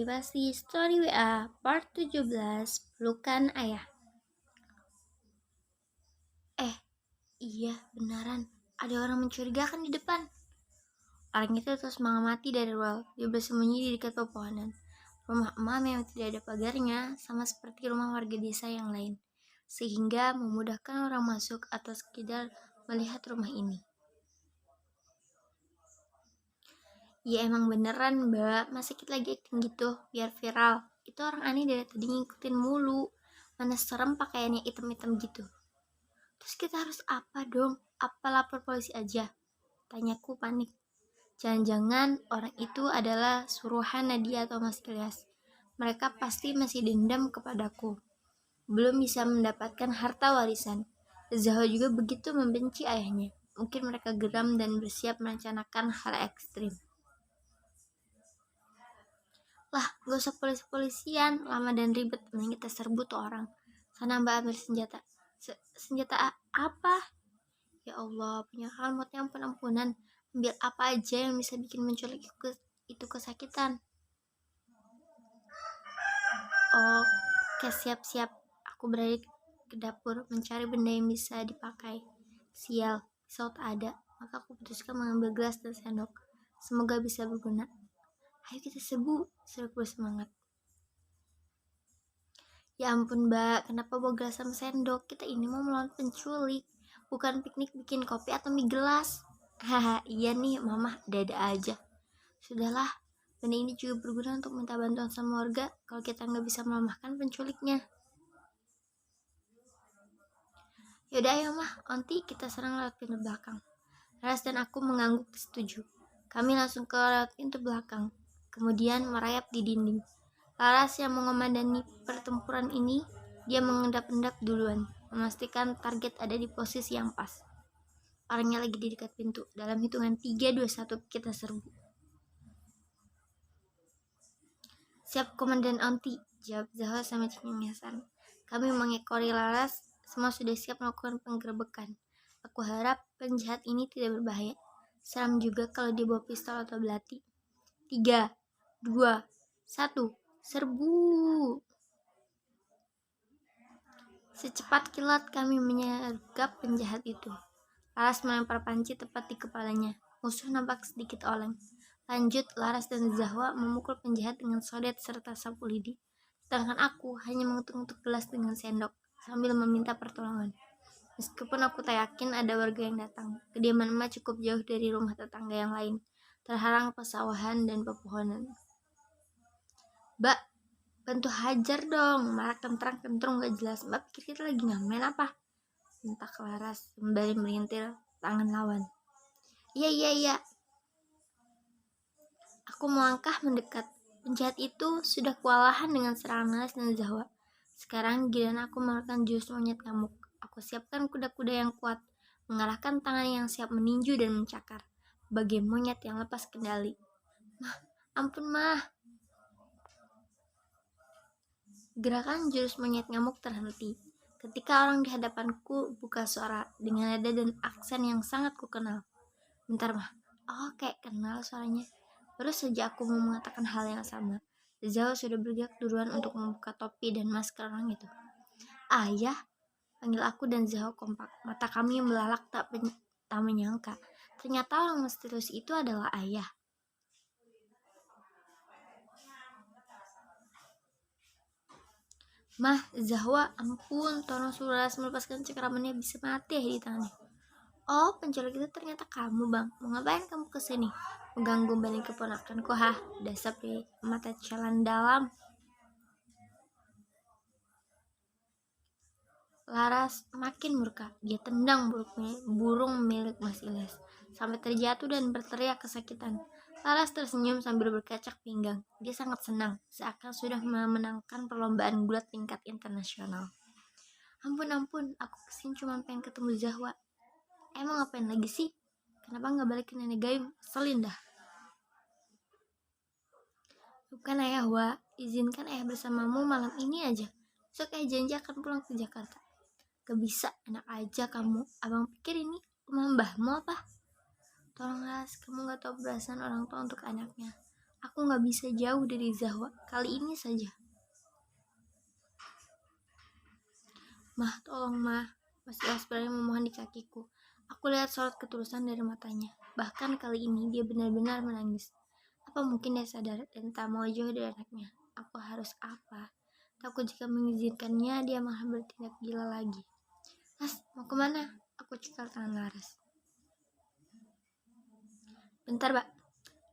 Privasi Story WA Part 17 Pelukan Ayah. Iya beneran, ada orang mencurigakan di depan. Orang itu terus mengamati dari luar. Dia bersembunyi di dekat pepohonan. Rumah emak memang tidak ada pagarnya, sama seperti rumah warga desa yang lain, sehingga memudahkan orang masuk atau sekedar melihat rumah ini. Ya emang beneran mbak, masa kita lagi acting gitu biar viral. Itu orang aneh dari tadi ngikutin mulu. Mana serem pakaiannya hitam-hitam gitu. Terus kita harus apa dong? Apa lapor polisi aja? Tanyaku panik. Jangan-jangan orang itu adalah suruhan Nadia atau Mas Ilyas. Mereka pasti masih dendam kepadaku. Belum bisa mendapatkan harta warisan. Zahwa juga begitu membenci ayahnya. Mungkin mereka geram dan bersiap merencanakan hal ekstrim. Lah, gak usah polisi-polisian, lama dan ribet. Mending kita serbu tuh orang. Sana mbak ambil senjata. Senjata apa? Ya Allah, punya akal mautnya ampun-ampunan. Ambil apa aja yang bisa bikin menculik itu kesakitan. Oke, siap-siap. Aku beralih ke dapur mencari benda yang bisa dipakai. Sial, pisau tak ada. Maka aku putuskan mengambil gelas dan sendok. Semoga bisa berguna. Ayo kita sebu, seruku bersemangat. Ya ampun mbak, kenapa bawa gelas sama sendok? Kita ini mau melawan penculik, bukan piknik bikin kopi atau mie gelas. Haha, iya nih mama, ada aja. Sudahlah, benda ini juga berguna untuk minta bantuan sama warga kalau kita nggak bisa melemahkan penculiknya. Yaudah ayo mah, onti kita serang lewat pintu belakang. Ras dan aku mengangguk setuju. Kami langsung ke lewat pintu belakang, kemudian merayap di dinding. Laras yang mengomandani pertempuran ini, dia mengendap-endap duluan, memastikan target ada di posisi yang pas. Orangnya lagi di dekat pintu. Dalam hitungan 3, 2, 1 kita serbu. Siap Komandan Onti, jawab Zahwa sama cengengesan. Kami mengekori Laras, semua sudah siap melakukan penggerebekan. Aku harap penjahat ini tidak berbahaya. Seram juga kalau dia bawa pistol atau belati. 3, 2, 1, serbu. Secepat kilat kami menyergap penjahat itu. Laras melempar panci tepat di kepalanya. Musuh nampak sedikit oleng. Lanjut, Laras dan Zahwa memukul penjahat dengan sodet serta sapu lidi. Sedangkan aku hanya mengetuk-ngetuk gelas dengan sendok sambil meminta pertolongan. Meskipun aku tak yakin ada warga yang datang. Kediaman emak cukup jauh dari rumah tetangga yang lain, terhalang pesawahan dan pepohonan. Mbak, bantu hajar dong, marah kentrang-kentrung gak jelas. Mbak pikir kita lagi ngamen apa? Minta Laras sembari melintir tangan lawan. Iya. Aku melangkah mendekat. Penjahat itu sudah kewalahan dengan serangan Laras dan Zahwa. Sekarang giliran aku mengeluarkan jurus monyet ngamuk. Aku siapkan kuda-kuda yang kuat, mengarahkan tangan yang siap meninju dan mencakar, bagai monyet yang lepas kendali. Mah, ampun mah. Gerakan jurus monyet ngamuk terhenti ketika orang di hadapanku buka suara dengan nada dan aksen yang sangat kukenal. Bentar mah, kayak kenal suaranya. Baru saja aku mau mengatakan hal yang sama, Zhao sudah bergerak duluan untuk membuka topi dan masker orang itu. Ayah, panggil aku dan Zhao kompak. Mata kami melalak tak menyangka. Ternyata orang misterius itu adalah ayah. Mah, Zahwa, ampun, tolong suruh Laras melepaskan cakramannya, bisa mati di tangannya. Oh, penculik itu ternyata kamu bang. Mau ngapain kamu kesini? Mengganggu banding keponakanku, dasar mata jalan dalam. Laras makin murka. Dia tendang burung milik Mas Ilyas sampai terjatuh dan berteriak kesakitan. Laras tersenyum sambil berkacak pinggang. Dia sangat senang, seakan sudah memenangkan perlombaan gulat tingkat internasional. Ampun, aku kesini cuma pengen ketemu Zahwa. Emang ngapain lagi sih? Kenapa nggak balik ke nenek gayung? Selin dah. Bukan ayah, Wak. Izinkan ayah bersamamu malam ini aja. Besok ayah janji akan pulang ke Jakarta. Gak bisa, enak aja kamu. Abang pikir ini rumah mbahmu apa? Tolong Ras, kamu gak tahu perasaan orang tua untuk anaknya. Aku gak bisa jauh dari Zahwa kali ini saja. Mah, tolong mah. Mas Ilyas berani memohon di kakiku. Aku lihat sorot ketulusan dari matanya. Bahkan kali ini dia benar-benar menangis. Apa mungkin dia sadar dan tak mau jauh dari anaknya? Aku harus apa? Takut jika mengizinkannya dia malah bertindak gila lagi. Mas, mau kemana? Aku cekal tangan Laras. Bentar, Mbak.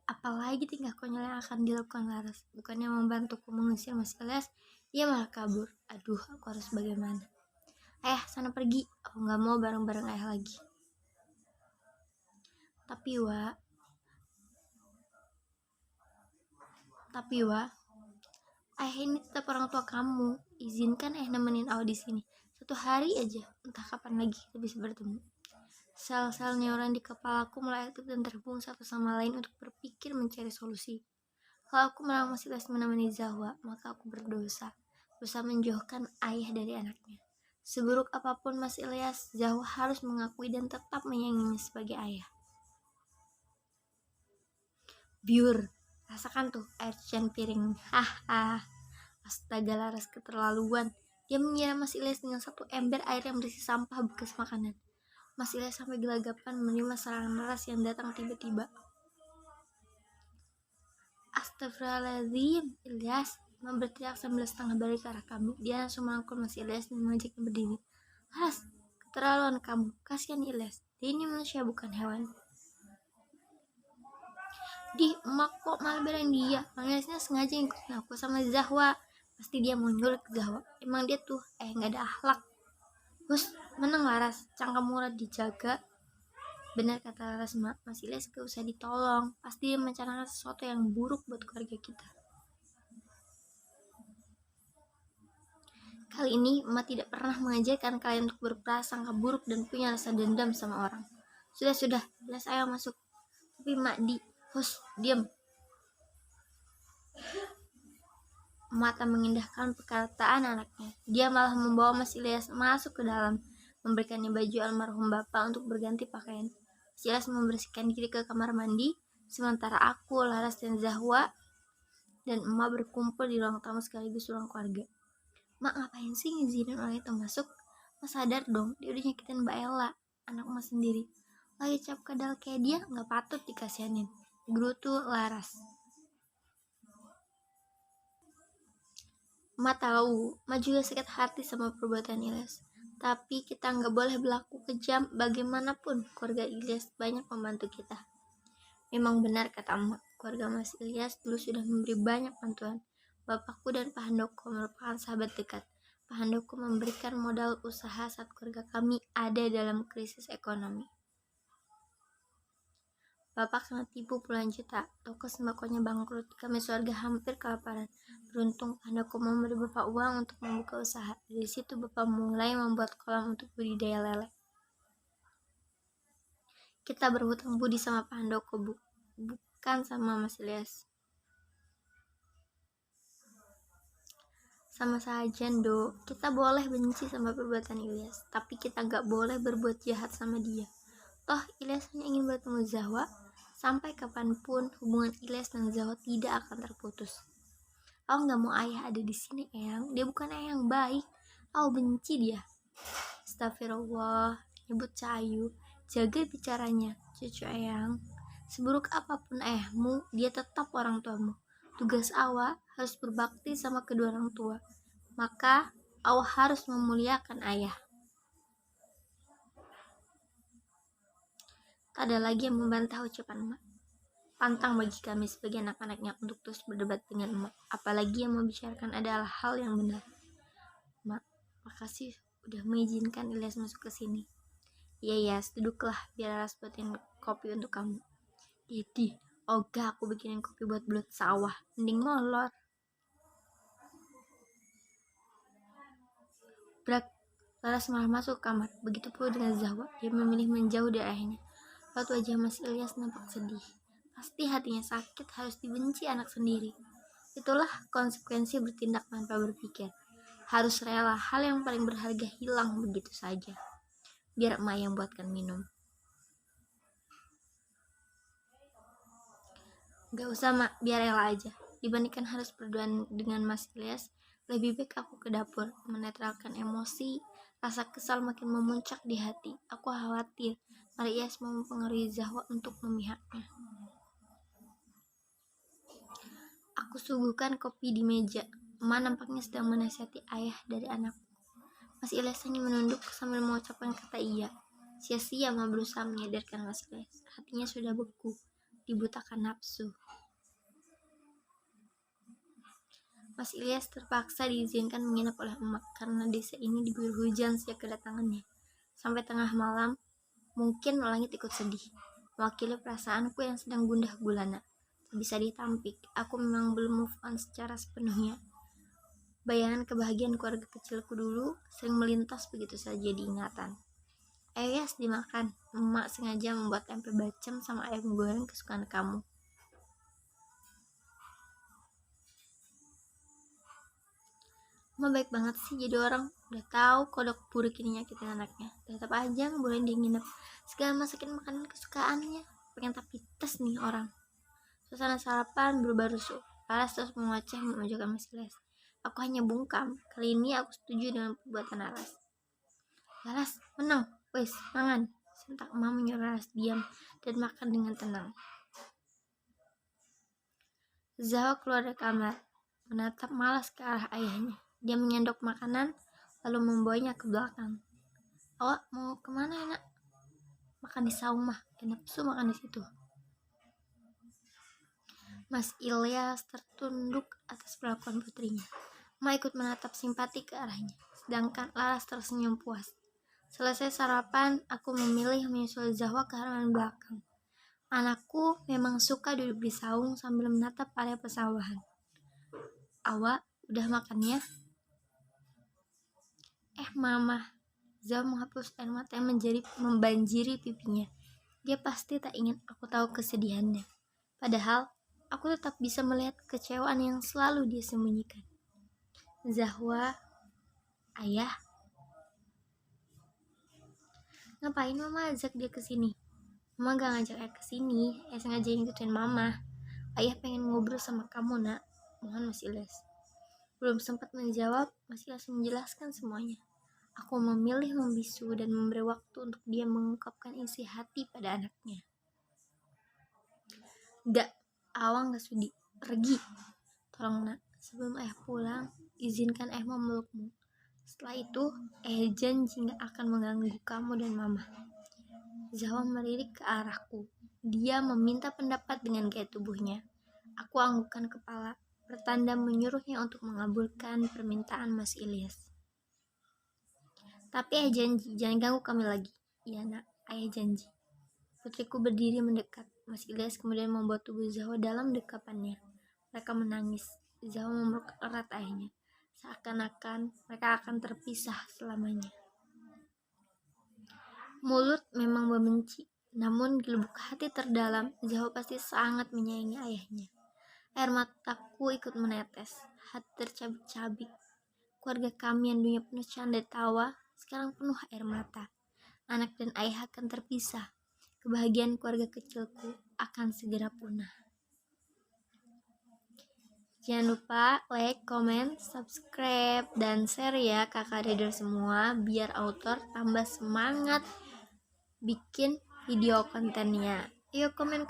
Apalagi tingkah konyol yang akan dilakukan Laras? Bukannya membantuku mengusir Mas Ilyas, dia malah kabur. Aduh, aku harus bagaimana? Ayah, sana pergi. Aku gak mau bareng-bareng ayah lagi. Tapi Wa, ayah ini tetap orang tua kamu. Izinkan ayah nemenin Awa di sini. 1 hari aja, entah kapan lagi kita bisa bertemu. Sel-sel neuron di kepalaku mulai aktif dan terhubung satu sama lain untuk berpikir mencari solusi. Kalau aku masih menemani Zahwa, maka aku berdosa menjauhkan ayah dari anaknya. Seburuk apapun Mas Ilyas, Zahwa harus mengakui dan tetap menyayanginya sebagai ayah. Biur, rasakan tuh air cucian piring. Astaga, Laras keterlaluan. Dia menyiram Mas Ilyas dengan 1 ember air yang berisi sampah bekas makanan. Mas Ilyas sampai gelagapan menerima serangan Laras yang datang tiba-tiba. Astagfirullahaladzim, Ilyas, berteriak sambil setengah balik ke arah kami. Dia langsung merangkul Mas Ilyas dan mengajaknya berdiri. Laras, keterlaluan kamu. Kasihan Ilyas. Dia ini manusia bukan hewan. Di emak kok malah belain dia. Ilyasnya sengaja ngikutin aku sama Zahwa. Pasti dia mau nyulik Zahwa. Emang dia tuh gak ada akhlak. Bos, menang Laras. Cangkem murah dijaga. Benar kata Laras, Mas Ilyas gak usah ditolong. Pasti dia merencanakan sesuatu yang buruk buat keluarga kita. Kali ini emak tidak pernah mengajarkan kalian untuk berprasangka buruk dan punya rasa dendam sama orang. Sudah, jelas ayo masuk. Tapi emak diam. Emak tak mengindahkan perkataan anaknya. Dia malah membawa Mas Ilyas masuk ke dalam, memberikannya baju almarhum bapak untuk berganti pakaian. Mas Ilyas membersihkan diri ke kamar mandi, sementara aku, Laras, dan Zahwa dan emak berkumpul di ruang tamu sekaligus ruang keluarga. Mak, ngapain sih ngizinin orang itu masuk? Mas sadar dong, dia udah nyakitin Mbak Ella, anak Mas sendiri. Lagi cap kadal kayak dia, gak patut dikasihanin. Gerutu Laras. Mak tahu, Mak juga sakit hati sama perbuatan Ilyas. Tapi kita gak boleh berlaku kejam. Bagaimanapun keluarga Ilyas banyak membantu kita. Memang benar kata emak, keluarga Mas Ilyas dulu sudah memberi banyak bantuan. Bapakku dan Pak Handoko merupakan sahabat dekat. Pak Handoko memberikan modal usaha saat keluarga kami ada dalam krisis ekonomi. Bapak kena tipu puluhan juta, toko sembakonya bangkrut, kami keluarga hampir kelaparan. Beruntung Pak Handoko memberi Bapak uang untuk membuka usaha. Dari situ Bapak mulai membuat kolam untuk budidaya lele. Kita berhutang budi sama Pak Handoko, bukan sama Mas Ilyas. Sama saja, Ndo. Kita boleh benci sama perbuatan Ilyas, tapi kita gak boleh berbuat jahat sama dia. Toh Ilyas hanya ingin bertemu Zahwa. Sampai kapanpun hubungan Ilyas dan Zahwa tidak akan terputus. Aku gak mau ayah ada di sini, Eyang. Dia bukan ayah yang baik. Aku benci dia. Astagfirullah, nyebut Cahayu. Jaga bicaranya, cucu Eyang. Seburuk apapun ayahmu, dia tetap orang tuamu. Tugas Awa harus berbakti sama kedua orang tua. Maka Awa harus memuliakan ayah. Tak ada lagi yang membantah ucapan emak. Pantang bagi kami sebagai anak-anaknya untuk terus berdebat dengan emak. Apalagi yang membicarakan adalah hal yang benar. Mak, makasih udah mengizinkan Ilyas masuk ke sini. Iya, duduklah biar Laras buatin kopi untuk kamu. Idi, aku bikinin kopi buat belut sawah. Mending molor. Brak, Laras malah masuk kamar. Begitu pula dengan Zahwa. Dia memilih menjauh dari ayahnya. Laut wajah Mas Ilyas nampak sedih. Pasti hatinya sakit harus dibenci anak sendiri. Itulah konsekuensi bertindak tanpa berpikir. Harus rela hal yang paling berharga hilang begitu saja. Biar emak yang buatkan minum. Gak usah mak, biar Ella aja. Dibandingkan harus berduaan dengan Mas Ilyas, lebih baik aku ke dapur, menetralkan emosi. Rasa kesal makin memuncak di hati. Aku khawatir Ilyas mau mempengaruhi Zahwa untuk memihaknya. Aku suguhkan kopi di meja. Emak nampaknya sedang menasihati ayah dari anak. Mas Ilyas hanya menunduk sambil mengucapkan kata iya. Sia-sia mau berusaha menyadarkan Mas Ilyas. Hatinya sudah beku, dibutakan nafsu. Mas Ilyas terpaksa diizinkan menginap oleh emak karena desa ini diguyur hujan sejak kedatangannya. Sampai tengah malam, mungkin langit ikut sedih, mewakili perasaanku yang sedang gundah gulana. Tak bisa ditampik, aku memang belum move on secara sepenuhnya. Bayangan kebahagiaan keluarga kecilku dulu sering melintas begitu saja di ingatan. Ayo Yas, dimakan. Emak sengaja membuat tempe bacem sama ayam goreng kesukaan kamu. Emak baik banget sih jadi orang. Udah tahu kodok burik ini nyakitin anaknya. Tetap aja boleh dia nginep. Segala masakin makanan kesukaannya. Pengen tapi tes nih orang. Suasana sarapan berubah rusuh. Laras terus mengoceh memojokkan Mas Ilyas. Aku hanya bungkam. Kali ini aku setuju dengan perbuatan Laras. Laras, menang. Wes, mangan. Sentak emak menyuruh Laras diam dan makan dengan tenang. Zahwa keluar dari kamar, menatap malas ke arah ayahnya. Dia menyendok makanan, lalu membawanya ke belakang. Awak mau kemana nak? Makan di saung mah, enak su makan di situ. Mas Ilyas tertunduk atas perlakuan putrinya. Ma ikut menatap simpati ke arahnya, sedangkan Laras tersenyum puas. Selesai sarapan, aku memilih menyusul Zahwa ke halaman belakang. Anakku memang suka duduk di saung sambil menatap area pesawahan. Awak udah makannya? Mama. Zahwa menghapus air mata yang membanjiri pipinya. Dia pasti tak ingin aku tahu kesedihannya. Padahal, aku tetap bisa melihat kekecewaan yang selalu dia sembunyikan. Zahwa, ayah. Ngapain mama ajak dia ke sini? Mama gak ngajak ayah ke sini, ayah sengaja ngikutin mama. Ayah pengen ngobrol sama kamu, nak. Mohon Mas Ilyas. Belum sempat menjawab, Mas Ilyas menjelaskan semuanya. Aku memilih membisu dan memberi waktu untuk dia mengungkapkan isi hati pada anaknya. Gak, awang gak sudi. Pergi. Tolong nak, sebelum ayah pulang, izinkan ayah memelukmu. Setelah itu, ayah janji gak akan mengganggu kamu dan mama. Zahwa melirik ke arahku. Dia meminta pendapat dengan gaya tubuhnya. Aku anggukkan kepala, bertanda menyuruhnya untuk mengabulkan permintaan Mas Ilyas. Tapi ayah janji, jangan ganggu kami lagi. Iya nak, ayah janji. Putriku berdiri mendekat. Mas Ilyas kemudian membawa tubuh Zahwa dalam dekapannya. Mereka menangis. Zahwa memeluk erat ayahnya. Seakan-akan mereka akan terpisah selamanya. Mulut memang membenci, namun di lubuk hati terdalam, Zahwa pasti sangat menyayangi ayahnya. Air mataku ikut menetes, hati tercabik-cabik. Keluarga kami yang dunia penuh canda tawa, sekarang penuh air mata. Anak dan ayah akan terpisah. Kebahagiaan keluarga kecilku akan segera punah. Jangan lupa like, comment, subscribe, dan share ya kakak reader semua, biar author tambah semangat bikin video kontennya. Yuk komen.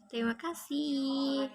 Terima kasih.